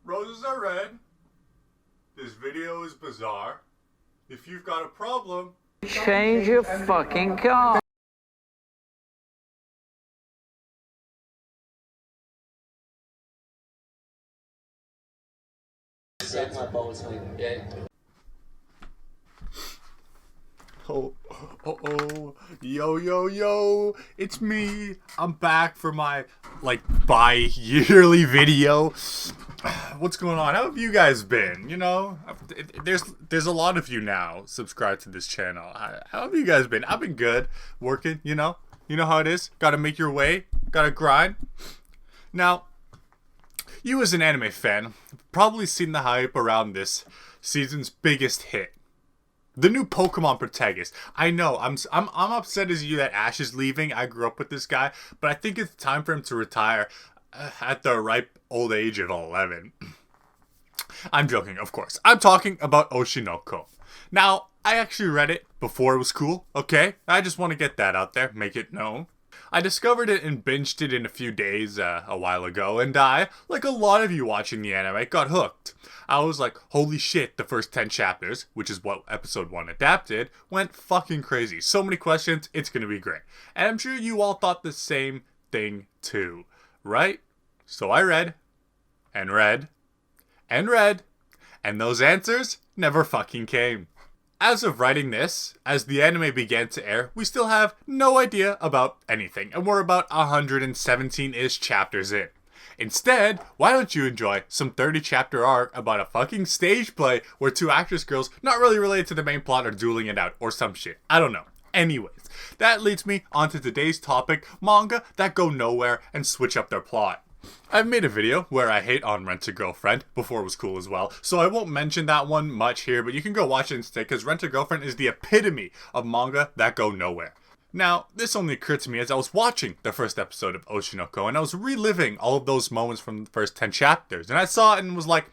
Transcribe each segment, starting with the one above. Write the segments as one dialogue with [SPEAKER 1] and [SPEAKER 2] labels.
[SPEAKER 1] Roses are red. This video is bizarre. If you've got a problem,
[SPEAKER 2] change your fucking car.
[SPEAKER 1] Oh, yo, it's me. I'm back for my, bi-yearly video. What's going on? How have you guys been? You know, there's a lot of you now subscribed to this channel. How have you guys been? I've been good, working, you know how it is. Gotta make your way, gotta grind. Now, you as an anime fan have probably seen the hype around this season's biggest hit. The new Pokemon protagonist. I know, I'm upset as you that Ash is leaving. I grew up with this guy, but I think it's time for him to retire at the ripe old age of 11. I'm joking, of course. I'm talking about Oshi No Ko. Now, I actually read it before it was cool, okay? I just want to get that out there, make it known. I discovered it and binged it in a few days a while ago, and I, like a lot of you watching the anime, got hooked. I was like, holy shit, the first 10 chapters, which is what episode 1 adapted, went fucking crazy. So many questions, it's gonna be great. And I'm sure you all thought the same thing too, right? So I read, and read, and read, and those answers never fucking came. As of writing this, as the anime began to air, we still have no idea about anything, and we're about 117-ish chapters in. Instead, why don't you enjoy some 30-chapter arc about a fucking stage play where two actress girls not really related to the main plot are dueling it out, or some shit. I don't know. Anyways, that leads me onto today's topic, manga that go nowhere and switch up their plot. I've made a video where I hate on Rent a Girlfriend, before it was cool as well, so I won't mention that one much here, but you can go watch it instead, because Rent a Girlfriend is the epitome of manga that go nowhere. Now, this only occurred to me as I was watching the first episode of Oshi No Ko, and I was reliving all of those moments from the first 10 chapters, and I saw it and was like,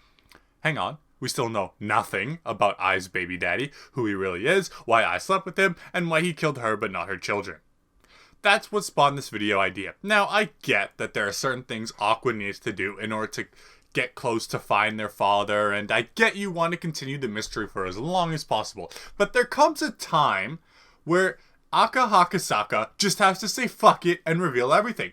[SPEAKER 1] hang on, we still know nothing about Ai's baby daddy, who he really is, why I slept with him, and why he killed her but not her children. That's what spawned this video idea. Now, I get that there are certain things Aqua needs to do in order to get close to find their father, and I get you want to continue the mystery for as long as possible. But there comes a time where Aka Hakasaka just has to say fuck it and reveal everything.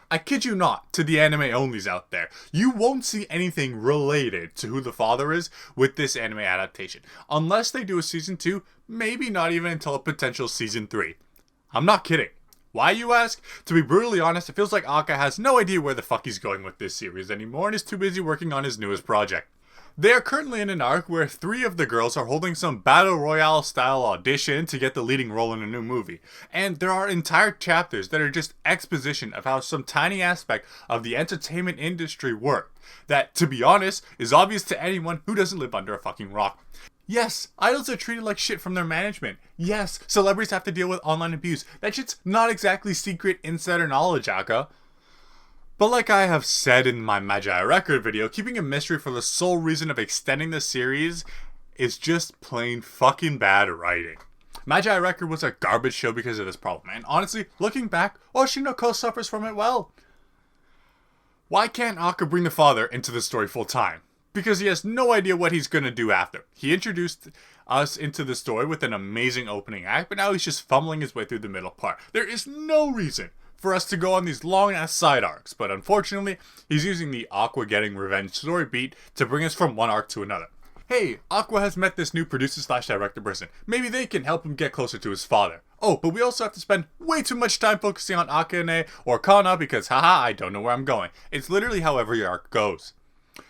[SPEAKER 1] I kid you not, to the anime onlys out there, you won't see anything related to who the father is with this anime adaptation. Unless they do a season 2, maybe not even until a potential season 3. I'm not kidding. Why, you ask? To be brutally honest, it feels like Aka has no idea where the fuck he's going with this series anymore and is too busy working on his newest project. They are currently in an arc where 3 of the girls are holding some battle royale style audition to get the leading role in a new movie. And there are entire chapters that are just exposition of how some tiny aspect of the entertainment industry work. That, to be honest, is obvious to anyone who doesn't live under a fucking rock. Yes, idols are treated like shit from their management. Yes, celebrities have to deal with online abuse. That shit's not exactly secret insider knowledge, Aka. But like I have said in my Magi Record video, keeping a mystery for the sole reason of extending the series is just plain fucking bad writing. Magi Record was a garbage show because of this problem, and honestly, looking back, Oshi No Ko suffers from it well. Why can't Aka bring the father into the story full time? Because he has no idea what he's gonna do after. He introduced us into the story with an amazing opening act, but now he's just fumbling his way through the middle part. There is no reason for us to go on these long-ass side arcs, but unfortunately, he's using the Aqua getting revenge story beat to bring us from one arc to another. Hey, Aqua has met this new producer/director person. Maybe they can help him get closer to his father. Oh, but we also have to spend way too much time focusing on Akane or Kana because, haha, I don't know where I'm going. It's literally how every arc goes.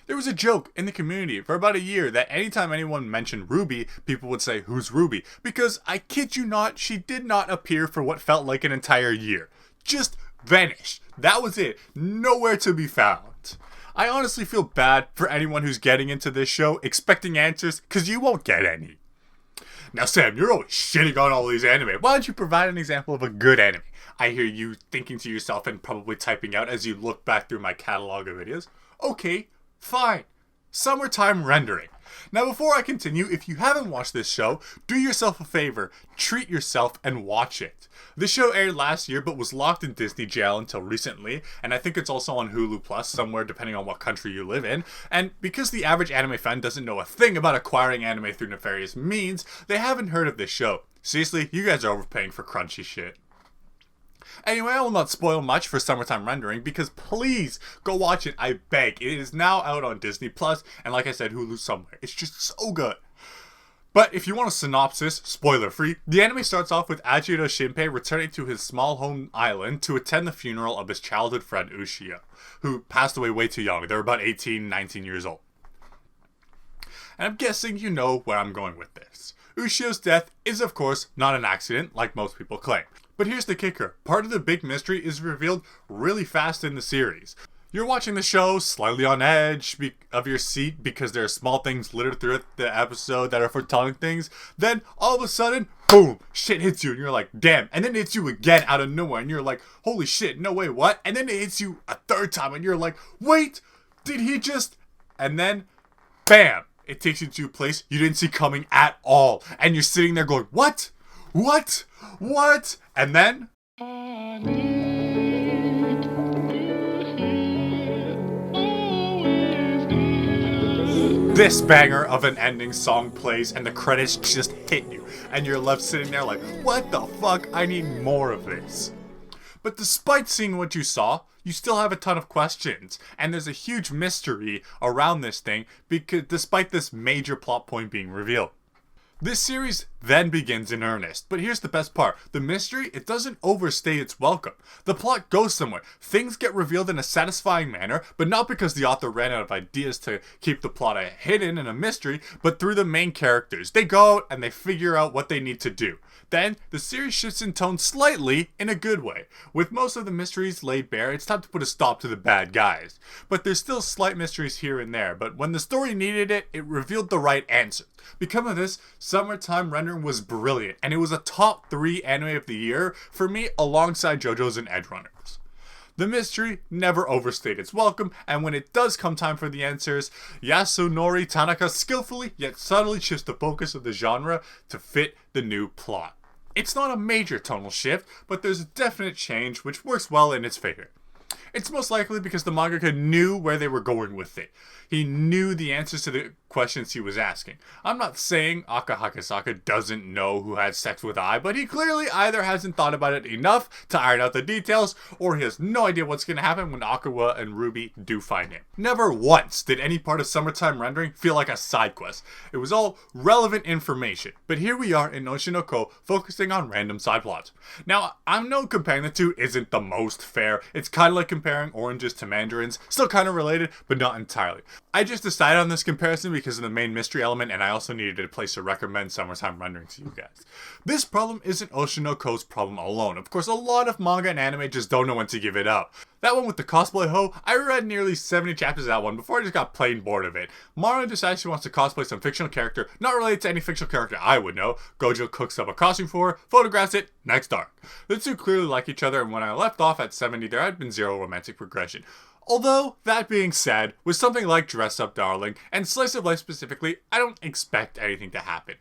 [SPEAKER 1] There was a joke in the community for about a year that anytime anyone mentioned Ruby, people would say, who's Ruby? Because I kid you not, she did not appear for what felt like an entire year. Just vanished. That was it. Nowhere to be found. I honestly feel bad for anyone who's getting into this show expecting answers, because you won't get any. Now Sam, you're always shitting on all these anime. Why don't you provide an example of a good anime? I hear you thinking to yourself and probably typing out as you look back through my catalog of videos. Okay, fine. Summertime Rendering. Now before I continue, if you haven't watched this show, do yourself a favor, treat yourself and watch it. This show aired last year but was locked in Disney jail until recently, and I think it's also on Hulu Plus somewhere depending on what country you live in, and because the average anime fan doesn't know a thing about acquiring anime through nefarious means, they haven't heard of this show. Seriously, you guys are overpaying for crunchy shit. Anyway, I will not spoil much for Summertime Rendering because please go watch it, I beg. It is now out on Disney Plus, and like I said, Hulu somewhere. It's just so good. But if you want a synopsis, spoiler free, the anime starts off with Ajiro Shinpei returning to his small home island to attend the funeral of his childhood friend Ushio, who passed away way too young. They were about 18, 19 years old. And I'm guessing you know where I'm going with this. Ushio's death is of course not an accident like most people claim. But here's the kicker, part of the big mystery is revealed really fast in the series. You're watching the show slightly on edge of your seat because there are small things littered throughout the episode that are foretelling things. Then all of a sudden, boom, shit hits you and you're like, damn. And then it hits you again out of nowhere and you're like, holy shit, no way, what? And then it hits you a third time and you're like, wait, did he just... And then, bam, it takes you to a place you didn't see coming at all. And you're sitting there going, what? What? What? And then... This banger of an ending song plays and the credits just hit you. And you're left sitting there like, what the fuck? I need more of this. But despite seeing what you saw, you still have a ton of questions. And there's a huge mystery around this thing because despite this major plot point being revealed. This series then begins in earnest, but here's the best part. The mystery, it doesn't overstay its welcome. The plot goes somewhere. Things get revealed in a satisfying manner, but not because the author ran out of ideas to keep the plot hidden in a mystery, but through the main characters. They go out and they figure out what they need to do. Then, the series shifts in tone slightly in a good way. With most of the mysteries laid bare, it's time to put a stop to the bad guys. But there's still slight mysteries here and there, but when the story needed it, it revealed the right answer. Because of this, Summertime Rendering was brilliant, and it was a top 3 anime of the year for me alongside JoJo's and Edge Runners. The mystery never overstayed its welcome, and when it does come time for the answers, Yasunori Tanaka skillfully yet subtly shifts the focus of the genre to fit the new plot. It's not a major tonal shift, but there's a definite change which works well in its favor. It's most likely because the mangaka knew where they were going with it. He knew the answers to the questions he was asking. I'm not saying Aka Hakasaka doesn't know who had sex with Ai, but he clearly either hasn't thought about it enough to iron out the details, or he has no idea what's going to happen when Akawa and Ruby do find him. Never once did any part of Summertime Rendering feel like a side quest. It was all relevant information. But here we are in Oshi No Ko, focusing on random side plots. Now, I know comparing the two isn't the most fair. It's kind of like comparing oranges to mandarins. Still kind of related, but not entirely. I just decided on this comparison because of the main mystery element, and I also needed a place to recommend Summertime Rendering to you guys. This problem isn't Oshi No Ko's problem alone. Of course, a lot of manga and anime just don't know when to give it up. That one with the cosplay hoe, I read nearly 70 chapters of that one before I just got plain bored of it. Mara decides she wants to cosplay some fictional character, not related to any fictional character I would know. Gojo cooks up a costume for her, photographs it, next arc. The two clearly like each other, and when I left off at 70, there had been zero romantic progression. Although, that being said, with something like Dress Up Darling, and Slice of Life specifically, I don't expect anything to happen.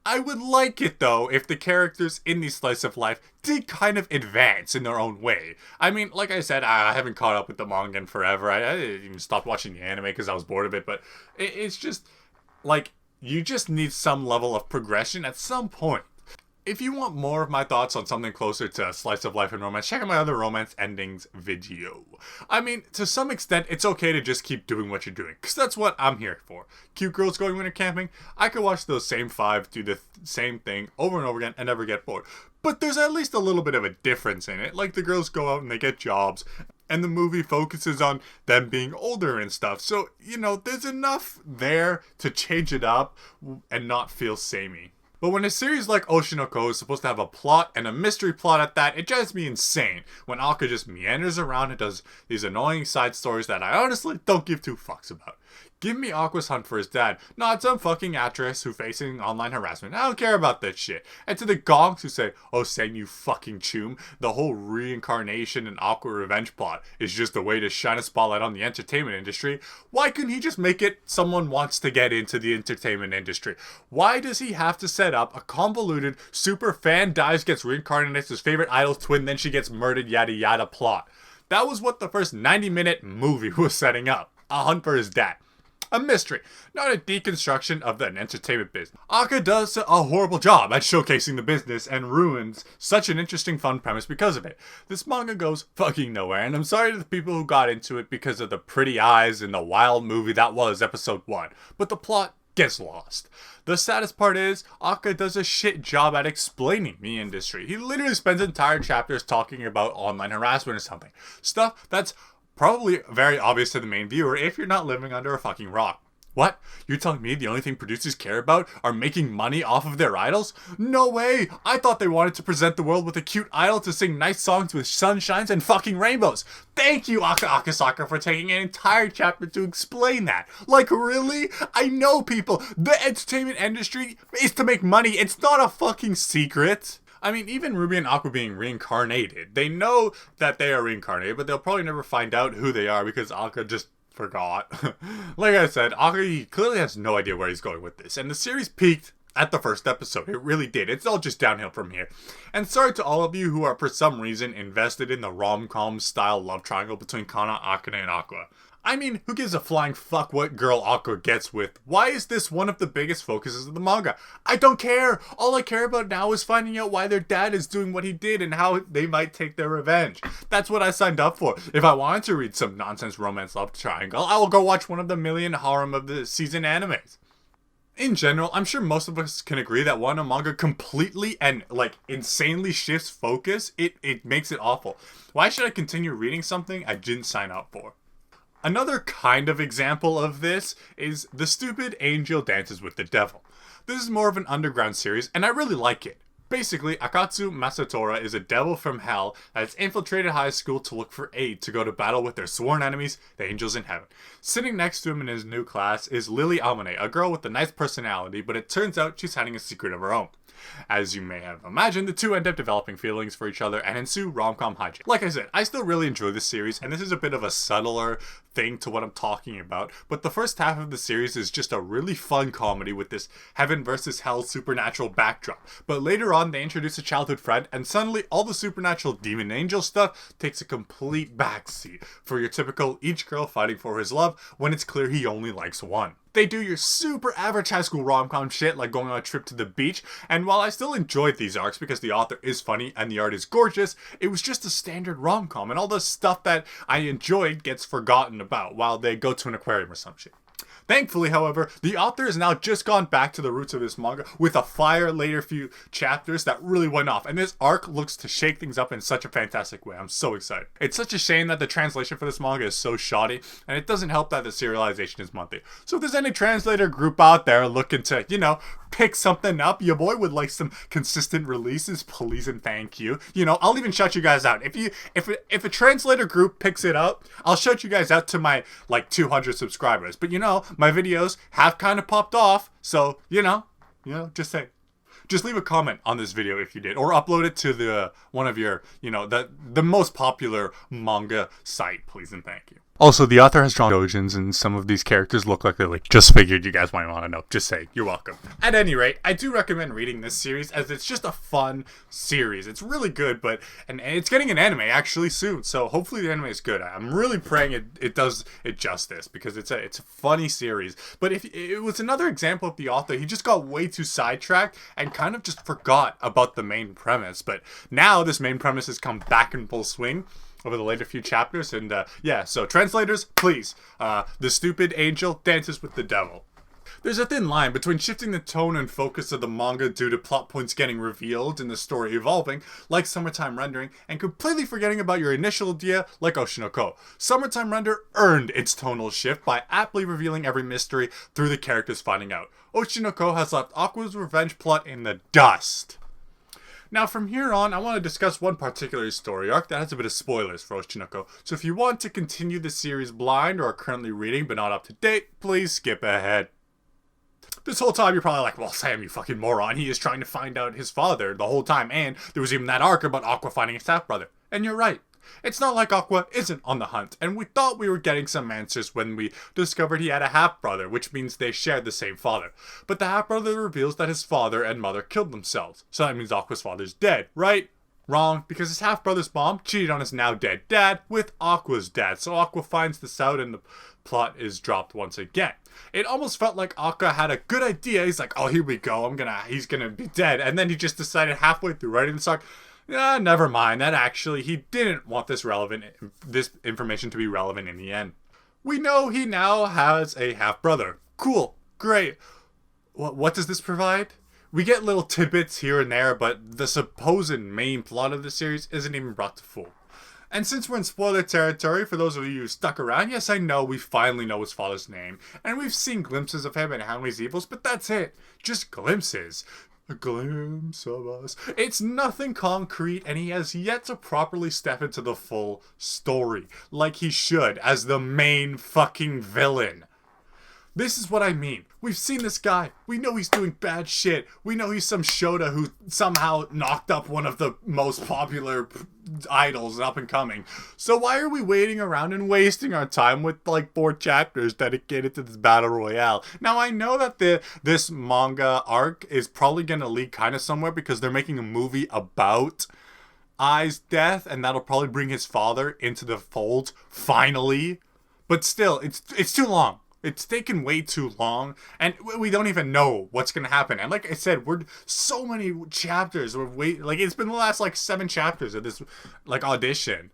[SPEAKER 1] I would like it though if the characters in these Slice of Life did kind of advance in their own way. I mean, like I said, I haven't caught up with the manga in forever. I even stopped watching the anime because I was bored of it, but it's just, like, you just need some level of progression at some point. If you want more of my thoughts on something closer to a slice of life and romance, check out my other romance endings video. I mean, to some extent, it's okay to just keep doing what you're doing, because that's what I'm here for. Cute girls going winter camping, I could watch those same 5 do the same thing over and over again and never get bored. But there's at least a little bit of a difference in it, like the girls go out and they get jobs, and the movie focuses on them being older and stuff. So, you know, there's enough there to change it up and not feel samey. But when a series like Oshi No Ko is supposed to have a plot, and a mystery plot at that, it drives me insane when Aka just meanders around and does these annoying side stories that I honestly don't give two fucks about. Give me Aqua's hunt for his dad, not some fucking actress who facing online harassment. I don't care about that shit. And to the gonks who say, oh, Sang, you fucking choom, the whole reincarnation and Aqua revenge plot is just a way to shine a spotlight on the entertainment industry. Why couldn't he just make it someone wants to get into the entertainment industry? Why does he have to set up a convoluted super fan dies, gets reincarnated as his favorite idol's twin, then she gets murdered, yada yada plot? That was what the first 90-minute movie was setting up. A hunt for his dad. A mystery, not a deconstruction of an entertainment business. Aka does a horrible job at showcasing the business and ruins such an interesting fun premise because of it. This manga goes fucking nowhere, and I'm sorry to the people who got into it because of the pretty eyes and the wild movie that was episode 1, but the plot gets lost. The saddest part is, Aka does a shit job at explaining the industry. He literally spends entire chapters talking about online harassment or something. Stuff that's probably very obvious to the main viewer if you're not living under a fucking rock. What? You're telling me the only thing producers care about are making money off of their idols? No way! I thought they wanted to present the world with a cute idol to sing nice songs with sunshines and fucking rainbows. Thank you, Aka Akasaka, for taking an entire chapter to explain that. Like, really? I know people. The entertainment industry is to make money. It's not a fucking secret. I mean, even Ruby and Aqua being reincarnated, they know that they are reincarnated, but they'll probably never find out who they are because Aqua just forgot. Like I said, Aqua, he clearly has no idea where he's going with this, and the series peaked at the first episode. It really did. It's all just downhill from here. And sorry to all of you who are for some reason invested in the rom-com style love triangle between Kana, Akane, and Aqua. I mean, who gives a flying fuck what girl Aqua gets with? Why is this one of the biggest focuses of the manga? I don't care! All I care about now is finding out why their dad is doing what he did and how they might take their revenge. That's what I signed up for. If I wanted to read some nonsense romance love triangle, I will go watch one of the million harem of the season animes. In general, I'm sure most of us can agree that when a manga completely and, like, insanely shifts focus, it makes it awful. Why should I continue reading something I didn't sign up for? Another kind of example of this is The Stupid Angel Dances with the Devil. This is more of an underground series, and I really like it. Basically, Akatsu Masatora is a devil from hell that has infiltrated high school to look for aid to go to battle with their sworn enemies, the angels in heaven. Sitting next to him in his new class is Lily Amane, a girl with a nice personality, but it turns out she's hiding a secret of her own. As you may have imagined, the two end up developing feelings for each other and ensue rom-com hijinks. Like I said, I still really enjoy this series, and this is a bit of a subtler thing to what I'm talking about, but the first half of the series is just a really fun comedy with this heaven versus hell supernatural backdrop. But later on, they introduce a childhood friend, and suddenly all the supernatural demon angel stuff takes a complete backseat for your typical each girl fighting for his love when it's clear he only likes one. They do your super average high school rom-com shit like going on a trip to the beach, and while I still enjoyed these arcs because the author is funny and the art is gorgeous, it was just a standard rom-com, and all the stuff that I enjoyed gets forgotten about while they go to an aquarium or some shit. Thankfully, however, the author has now just gone back to the roots of this manga with a fire later few chapters that really went off, and this arc looks to shake things up in such a fantastic way. I'm so excited. It's such a shame that the translation for this manga is so shoddy, and it doesn't help that the serialization is monthly. So if there's any translator group out there looking to, pick something up, your boy would like some consistent releases, please and thank you. I'll even shout you guys out. If a translator group picks it up, I'll shout you guys out to my 200 subscribers. But my videos have kind of popped off, so just say. Just leave a comment on this video if you did, or upload it to the one of your, the most popular manga site, please and thank you. Also, the author has drawn dojins, and some of these characters look like they're just figured you guys might want to know. Just say, you're welcome. At any rate, I do recommend reading this series as it's just a fun series. It's really good, and it's getting an anime actually soon, so hopefully the anime is good. I'm really praying it does it justice because it's a funny series. But if it was another example of the author, he just got way too sidetracked and kind of just forgot about the main premise. But now this main premise has come back in full swing over the later few chapters, and so translators, please, The Stupid Angel Dances with the Devil. There's a thin line between shifting the tone and focus of the manga due to plot points getting revealed and the story evolving, like Summertime Rendering, and completely forgetting about your initial idea, like Oshi No Ko. Summertime Render earned its tonal shift by aptly revealing every mystery through the characters finding out. Oshi No Ko has left Aqua's revenge plot in the dust. Now from here on, I want to discuss one particular story arc that has a bit of spoilers for Oshi No Ko, so if you want to continue the series blind or are currently reading but not up to date, please skip ahead. This whole time you're probably like, well, Sam, you fucking moron, he is trying to find out his father the whole time, and there was even that arc about Aqua finding his half-brother. And you're right. It's not like Aqua isn't on the hunt, and we thought we were getting some answers when we discovered he had a half-brother, which means they shared the same father. But the half-brother reveals that his father and mother killed themselves, so that means Aqua's father's dead, right? Wrong, because his half-brother's mom cheated on his now-dead dad with Aqua's dad, so Aqua finds this out and the plot is dropped once again. It almost felt like Aqua had a good idea. He's like, oh, here we go, he's gonna be dead, and then he just decided halfway through writing the arc, never mind, that actually, he didn't want this information to be relevant in the end. We know he now has a half-brother. Cool, great. What does this provide? We get little tidbits here and there, but the supposed main plot of the series isn't even brought to full. And since we're in spoiler territory, for those of you who stuck around, yes, I know we finally know his father's name, and we've seen glimpses of him and how he's evil, but that's it. Just glimpses. A glimpse of us. It's nothing concrete, and he has yet to properly step into the full story, like he should, as the main fucking villain. This is what I mean. We've seen this guy. We know he's doing bad shit. We know he's some Shota who somehow knocked up one of the most popular idols up and coming. So why are we waiting around and wasting our time with like 4 chapters dedicated to this battle royale? Now I know that this manga arc is probably going to leak kind of somewhere because they're making a movie about Ai's death, and that'll probably bring his father into the fold finally. But still, it's too long. It's taken way too long, and we don't even know what's going to happen. And like I said, we're so many chapters. It's been the last, 7 chapters of this, audition.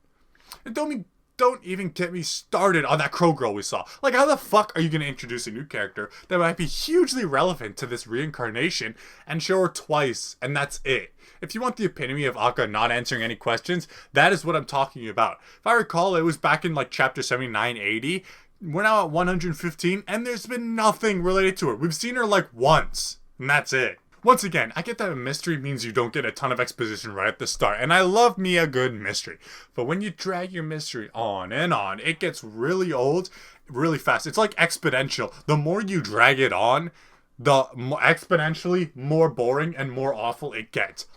[SPEAKER 1] And don't even get me started on that Crow Girl we saw. Like, how the fuck are you going to introduce a new character that might be hugely relevant to this reincarnation and show her twice, and that's it? If you want the epitome of Akka not answering any questions, that is what I'm talking about. If I recall, it was back in, chapter 79, 80. We're now at 115, and there's been nothing related to her. We've seen her, once, and that's it. Once again, I get that a mystery means you don't get a ton of exposition right at the start, and I love me a good mystery. But when you drag your mystery on and on, it gets really old really fast. It's like exponential. The more you drag it on, the exponentially more boring and more awful it gets.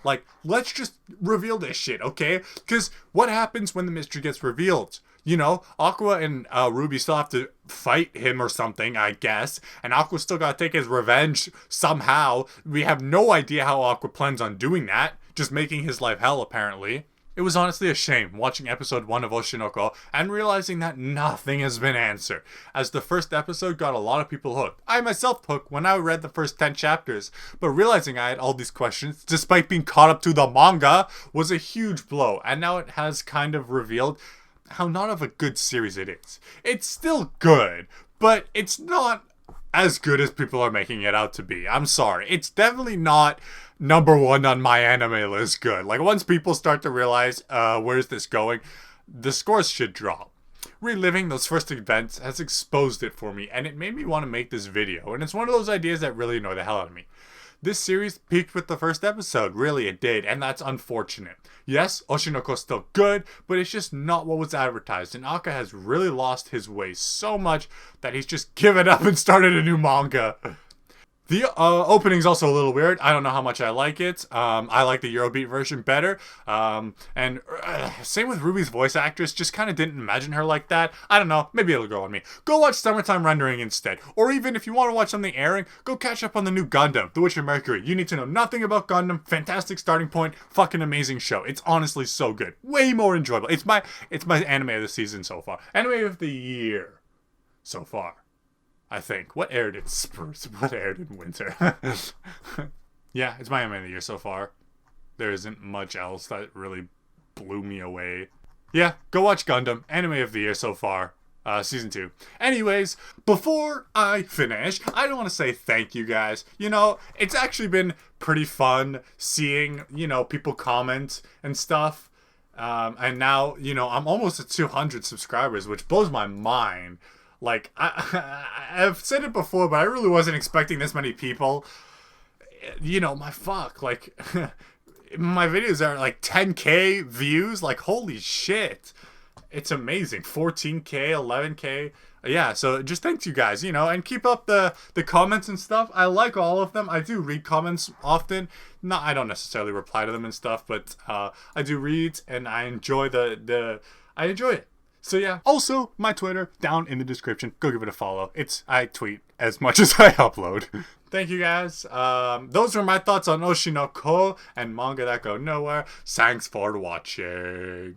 [SPEAKER 1] Let's just reveal this shit, okay? Because what happens when the mystery gets revealed? You know, Aqua and Ruby still have to fight him or something, I guess. And Aqua still gotta take his revenge somehow. We have no idea how Aqua plans on doing that. Just making his life hell, apparently. It was honestly a shame watching episode 1 of Oshi No Ko and realizing that nothing has been answered, as the first episode got a lot of people hooked. I myself hooked when I read the first 10 chapters, but realizing I had all these questions, despite being caught up to the manga, was a huge blow, and now it has kind of revealed how not of a good series it is. It's still good, but it's not as good as people are making it out to be. I'm sorry. It's definitely not number 1 on my anime list good. Once people start to realize, where's this going, the scores should drop. Reliving those first events has exposed it for me, and it made me want to make this video, and it's one of those ideas that really annoy the hell out of me. This series peaked with the first episode, really it did, and that's unfortunate. Yes, Oshi No Ko is still good, but it's just not what was advertised, and Akka has really lost his way so much that he's just given up and started a new manga. The opening's also a little weird. I don't know how much I like it. I like the Eurobeat version better. Same with Ruby's voice actress. Just kind of didn't imagine her like that. I don't know. Maybe it'll grow on me. Go watch Summertime Rendering instead. Or even if you want to watch something airing, go catch up on the new Gundam, The Witcher Mercury. You need to know nothing about Gundam. Fantastic starting point. Fucking amazing show. It's honestly so good. Way more enjoyable. It's my anime of the season so far. Anime of the year so far. I think. What aired in spurs? What aired in winter? Yeah, it's my anime of the year so far. There isn't much else that really blew me away. Yeah, go watch Gundam. Anime of the year so far. Season 2. Anyways, before I finish, I want to say thank you guys. You know, it's actually been pretty fun seeing, you know, people comment and stuff. And now, you know, I'm almost at 200 subscribers, which blows my mind. Like, I've said it before, but I really wasn't expecting this many people. You know, my videos are like 10K views. Like, holy shit. It's amazing. 14K, 11K. Yeah, so just thanks you guys, you know, and keep up the comments and stuff. I like all of them. I do read comments often. I don't necessarily reply to them and stuff, but I do read, and I enjoy I enjoy it. So yeah. Also, my Twitter down in the description. Go give it a follow. I tweet as much as I upload. Thank you guys. Those are my thoughts on Oshi No Ko and manga that go nowhere. Thanks for watching.